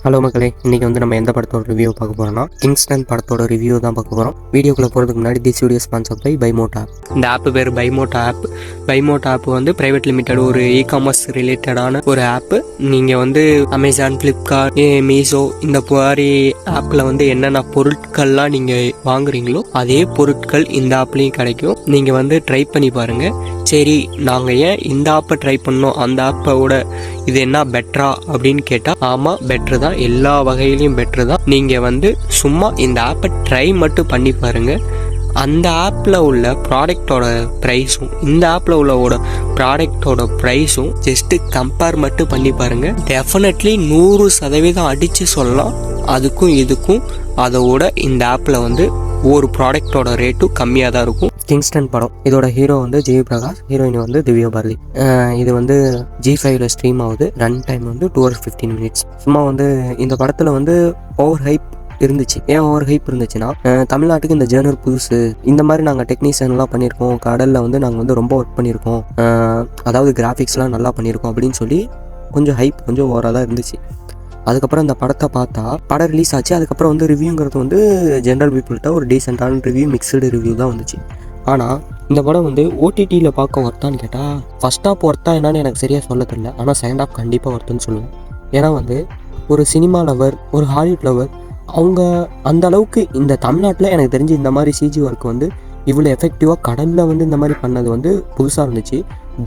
Hello மக்களே, இன்றைக்கி வந்து நம்ம எந்த படத்தோட ரிவ்யூ பார்க்க போகிறோம்னா கிங்ஸ்டன் படத்தோட ரிவ்யூ தான் பார்க்க போகிறோம். வீடியோக்குள்ளே போகிறதுக்கு முன்னாடி this video sponsor by Bymot app. இந்த ஆப் பேர் பைமோட் ஆப். பைமோட் ஆப் வந்து ப்ரைவேட் லிமிடெட் ஒரு இ-காமர்ஸ் ரிலேட்டடான ஒரு ஆப்பு. நீங்கள் வந்து அமேசான், ஃப்ளிப்கார்ட், மீஷோ இந்த மாதிரி ஆப்பில் வந்து என்னென்ன பொருட்கள்லாம் நீங்கள் வாங்குறீங்களோ அதே பொருட்கள் இந்த ஆப்லேயும் கிடைக்கும். நீங்கள் வந்து ட்ரை பண்ணி பாருங்கள். சரி, நாங்கள் ஏன் இந்த ஆப்பை ட்ரை பண்ணோம், அந்த ஆப்போட இது என்ன பெட்டரா அப்படின்னு கேட்டால் ஆமாம், பெட்ரு தான். எல்லா வகையிலையும் பெட்ரு தான். நீங்கள் வந்து சும்மா இந்த ஆப்பை ட்ரை மட்டும் பண்ணி பாருங்கள். அந்த ஆப்பில் உள்ள ப்ராடக்டோட ப்ரைஸும் இந்த ஆப்பில் உள்ள ப்ராடக்டோட ப்ரைஸும் ஜஸ்ட்டு கம்பேர் மட்டும் பண்ணி பாருங்கள். டெஃபினெட்லி 100% அடித்து சொல்லலாம். அதுக்கும் இதுக்கும் அதோட இந்த ஆப்பில் வந்து ஒரு ப்ராடக்டோட ரேட்டும் கம்மியாக தான் இருக்கும். கிங்ஸ்டன் படம், இதோட ஹீரோ வந்து ஜெய் பிரகாஷ், ஹீரோயின் வந்து திவ்யா பாரதி. இது வந்து G5ல ஸ்ட்ரீம் ஆகுது. ரன் டைம் வந்து 2 hours 15 minutes. சும்மா வந்து இந்த படத்தில் வந்து ஓவர் ஹைப் இருந்துச்சு. ஏன் ஓவர் ஹைப் இருந்துச்சுன்னா, தமிழ்நாட்டுக்கு இந்த ஜேர்னர் புதுசு, இந்த மாதிரி நாங்கள் டெக்னீஷியன்லாம் பண்ணியிருக்கோம், கடலில் வந்து நாங்கள் வந்து ரொம்ப ஒர்க் பண்ணியிருக்கோம், அதாவது கிராஃபிக்ஸ்லாம் நல்லா பண்ணியிருக்கோம் அப்படின்னு சொல்லி கொஞ்சம் ஹைப் கொஞ்சம் ஓவராக தான் இருந்துச்சு. அதுக்கப்புறம் இந்த படத்தை பார்த்தா படம் ரிலீஸ் ஆச்சு. அதுக்கப்புறம் வந்து ரிவ்யூங்கிறது வந்து ஜென்ரல் பீப்புள்கிட்ட ஒரு டீசெண்டான ரிவ்யூ, மிக்சடு ரிவ்யூ தான் வந்துச்சு. ஆனால் இந்த படம் வந்து ஓடிடியில் பார்க்க ஒர்த்தான்னு கேட்டால் ஃபஸ்ட் ஹாஃப் ஒர்த்தா என்னன்னு எனக்கு சரியாக சொல்ல தெரியல. ஆனால் செகண்ட் ஹாஃப் கண்டிப்பாக ஒர்த்துன்னு சொல்லுவேன். ஏன்னா வந்து ஒரு சினிமா லவர், ஒரு ஹாலிவுட் லவர், அவங்க அந்த அளவுக்கு இந்த தமிழ்நாட்டில் எனக்கு தெரிஞ்சு இந்த மாதிரி சிஜி ஒர்க் வந்து இவ்வளோ எஃபெக்டிவாக கடலில் வந்து இந்த மாதிரி பண்ணது வந்து புதுசாக இருந்துச்சு.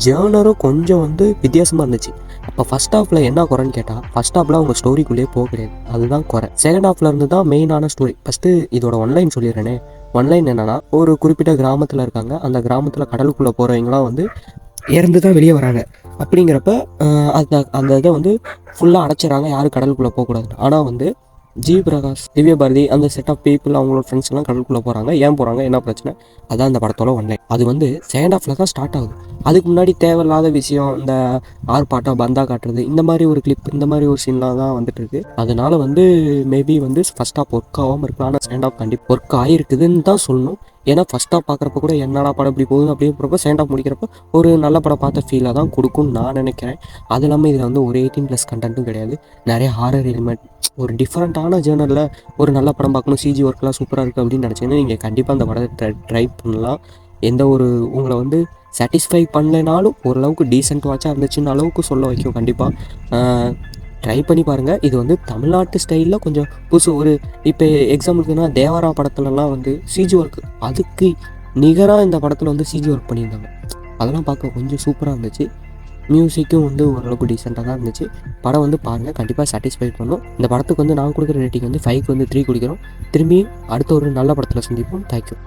ஜேர்னரும் கொஞ்சம் வந்து வித்தியாசமாக இருந்துச்சு. அப்போ ஃபஸ்ட் ஹாஃபில் என்ன குறைன்னு கேட்டால், ஃபஸ்ட் ஹாஃபில் அவங்க ஸ்டோரிக்குள்ளேயே போக கிடையாது, அதுதான் குறை. செகண்ட் ஹாஃபில் இருந்து தான் மெயினான ஸ்டோரி. ஃபஸ்ட்டு இதோட ஒன்லைன் சொல்லிடுறேனே. ஒன்லைன் என்னன்னா, ஒரு குறிப்பிட்ட கிராமத்தில் இருக்காங்க. அந்த கிராமத்தில் கடலுக்குள்ளே போகிறவங்களாம் வந்து இறந்து தான் வெளியே வராங்க. அப்படிங்கிறப்ப அந்த இதை வந்து ஃபுல்லாக அடைச்சிடறாங்க, யாரும் கடலுக்குள்ளே போகக்கூடாது. ஆனால் வந்து ஜி பிரகாஷ், திவ்யா பாரதி, அந்த செட் ஆஃப் பீப்புள், அவங்களோட ஃப்ரெண்ட்ஸ் எல்லாம் கடலுக்குள்ளே போகிறாங்க. ஏன் போகிறாங்க, என்ன பிரச்சனை, அதான் அந்த படத்தோட ஒன்லைன். அது வந்து செகண்ட் ஹாஃபில் தான் ஸ்டார்ட் ஆகுது. அதுக்கு முன்னாடி தேவையில்லாத விஷயம், இந்த ஆர்ப்பாட்டம், பந்தா காட்டுறது, இந்த மாதிரி ஒரு கிளிப், இந்த மாதிரி ஒரு சீன்லாம் தான் வந்துட்டு இருக்கு. அதனால வந்து மேபி வந்து ஃபர்ஸ்ட் ஹாஃப் ஒர்க் ஆகாமல் இருக்கலாம். ஆனால் செகண்ட் ஹாஃப் கண்டிப்பாக ஒர்க் ஆகிருக்குதுன்னு தான் சொல்லணும். ஏன்னா ஃபர்ஸ்ட் ஹாஃப் பார்க்குறப்ப கூட என்னடா படம் இப்படி போகுது அப்படிங்கிறப்ப செகண்ட் ஹாஃப் முடிக்கிறப்ப ஒரு நல்ல படம் பார்த்த ஃபீலாக தான் கொடுக்கும்னு நான் நினைக்கிறேன். அது இல்லாமல் இதில் வந்து ஒரு 18+ கண்டென்ட்டும் கிடையாது. நிறைய ஹாரர் எலிமெண்ட், ஒரு டிஃப்ரெண்ட்டான ஜேர்னலில் ஒரு நல்ல படம் பார்க்கணும், சிஜி ஒர்க்லாம் சூப்பராக இருக்குது அப்படின்னு நினச்சிங்கன்னா நீங்கள் கண்டிப்பாக அந்த படத்தை ட்ரை பண்ணலாம். எந்த ஒரு உங்களை வந்து சாட்டிஸ்ஃபை பண்ணலைனாலும் ஓரளவுக்கு டீசென்ட் வாட்சாக இருந்துச்சுன்னு அளவுக்கு சொல்ல வைக்கும். கண்டிப்பாக ட்ரை பண்ணி பாருங்கள். இது வந்து தமிழ்நாட்டு ஸ்டைலில் கொஞ்சம் புதுசு. ஒரு இப்போ எக்ஸாம்பிளுக்குன்னா தேவரா படத்துலலாம் வந்து சிஜி ஒர்க் அதுக்கு நிகராக இந்த படத்தில் வந்து சிஜி ஒர்க் பண்ணியிருந்தாங்க. அதெல்லாம் பார்க்க கொஞ்சம் சூப்பராக இருந்துச்சு. மியூசிக்கும் வந்து ஓரளவுக்கு டீசெண்டாக தான் இருந்துச்சு. படம் வந்து பாருங்கள், கண்டிப்பாக சாட்டிஸ்ஃபை பண்ணும். இந்த படத்துக்கு வந்து நான் கொடுக்குற ரேட்டிங் வந்து 5க்கு வந்து 3 கொடுக்குறோம். திரும்பி அடுத்த ஒரு நல்ல படத்தில் சந்திப்போம். தேங்க்யூ.